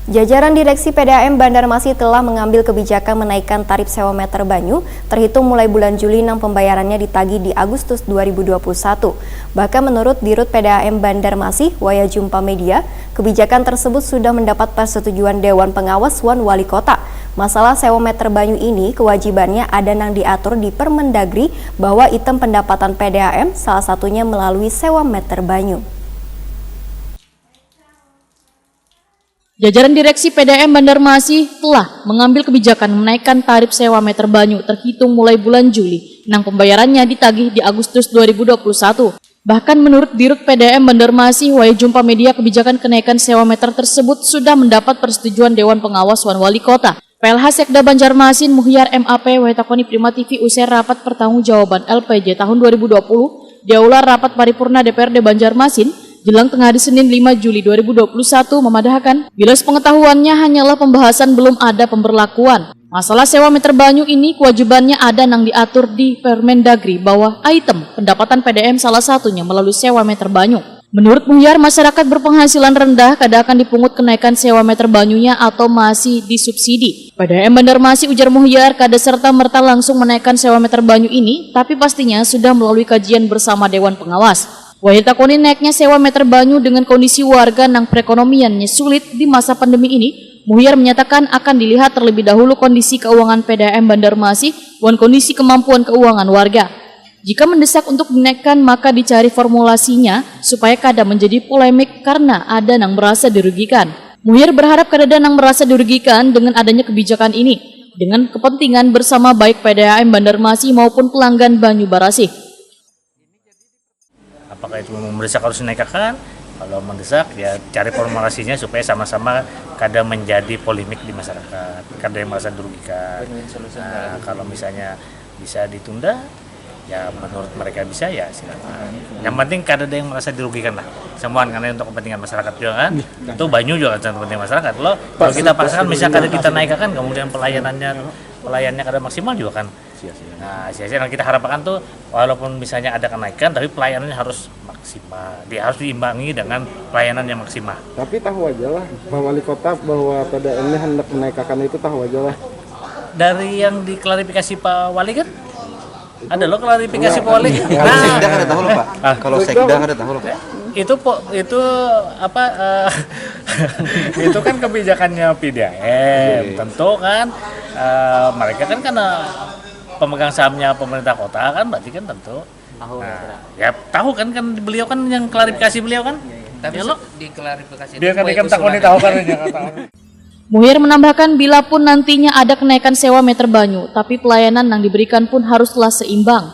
Jajaran Direksi PDAM Banjarmasin telah mengambil kebijakan menaikkan tarif sewa meter banyu terhitung mulai bulan Juli 6 pembayarannya ditagih di Agustus 2021. Bahkan menurut Dirut PDAM Banjarmasin, Waya Jumpa Media, kebijakan tersebut sudah mendapat persetujuan Dewan Pengawas Wan Wali Kota. Masalah sewa meter banyu ini kewajibannya ada yang diatur di Permendagri bahwa item pendapatan PDAM salah satunya melalui sewa meter banyu. Jajaran Direksi PDAM Banjarmasin telah mengambil kebijakan menaikkan tarif sewa meter banyu terhitung mulai bulan Juli, yang pembayarannya ditagih di Agustus 2021. Bahkan menurut Dirut PDAM Banjarmasin, Waya Jumpa Media, kebijakan kenaikan sewa meter tersebut sudah mendapat persetujuan Dewan Pengawas Wan Wali Kota. PLH Sekda Banjarmasin Muhyar MAP Wetakoni Prima TV usai rapat pertanggungjawaban LPJ tahun 2020 di Aula Rapat Paripurna DPRD Banjarmasin jelang tengah hari Senin 5 Juli 2021 memadahkan bila sepengetahuannya hanyalah pembahasan belum ada pemberlakuan. Masalah sewa meter banyu ini kewajibannya ada yang diatur di Permendagri bahwa item pendapatan PDAM salah satunya melalui sewa meter banyu. Menurut Muhyar, masyarakat berpenghasilan rendah kadang akan dipungut kenaikan sewa meter banyunya atau masih disubsidi. PDAM Banjarmasin, ujar Muhyar, kada serta-merta langsung menaikkan sewa meter banyu ini, tapi pastinya sudah melalui kajian bersama Dewan Pengawas. Wahyu takoni naiknya sewa meter banyu dengan kondisi warga yang perekonomiannya sulit di masa pandemi ini, Muhyar menyatakan akan dilihat terlebih dahulu kondisi keuangan PDAM Banjarmasin dan kondisi kemampuan keuangan warga. Jika mendesak untuk dinaikkan maka dicari formulasinya supaya kada menjadi polemik karena ada yang merasa dirugikan. Muhyar berharap kada ada yang merasa dirugikan dengan adanya kebijakan ini, dengan kepentingan bersama baik PDAM Banjarmasin maupun pelanggan Banyu Barasih. Apakah itu mendesak harus dinaikkan? Kalau mendesak ya cari formulasinya supaya sama-sama kada menjadi polemik di masyarakat, kada yang merasa dirugikan. Nah, kalau misalnya bisa ditunda, ya menurut mereka bisa ya silakan. Yang penting kada ada yang merasa dirugikan lah. Semua karena untuk kepentingan masyarakat juga kan. Itu banyu juga kan kepentingan masyarakat. Kalau kita paksakan misalnya kada kita naikkan kemudian pelayannya kada maksimal juga kan. Nah, sia-sia yang kita harapkan tuh walaupun misalnya ada kenaikan tapi pelayanannya harus maksimal. Dia harus diimbangi dengan pelayanan yang maksimal. Tapi tahu aja lah Pak Wali Kota bahwa PDAM ini hendak menaikkan itu, tahu aja lah. Dari yang diklarifikasi Pak Wali kan? Ada loh klarifikasi Pak Wali. Kalau Sekda ada tahu loh Pak. Kalau Sekda ada tahu loh Pak. Itu apa itu kan kebijakannya PDAM. Tentu kan mereka kan karena pemegang sahamnya pemerintah kota kan berarti kan tentu tahu. Ya tahu kan beliau kan yang klarifikasi beliau kan. Tapi ya, diklarifikasi dia kan takoni tahu kan Muhyar menambahkan bila pun nantinya ada kenaikan sewa meter banyu, tapi pelayanan yang diberikan pun haruslah seimbang.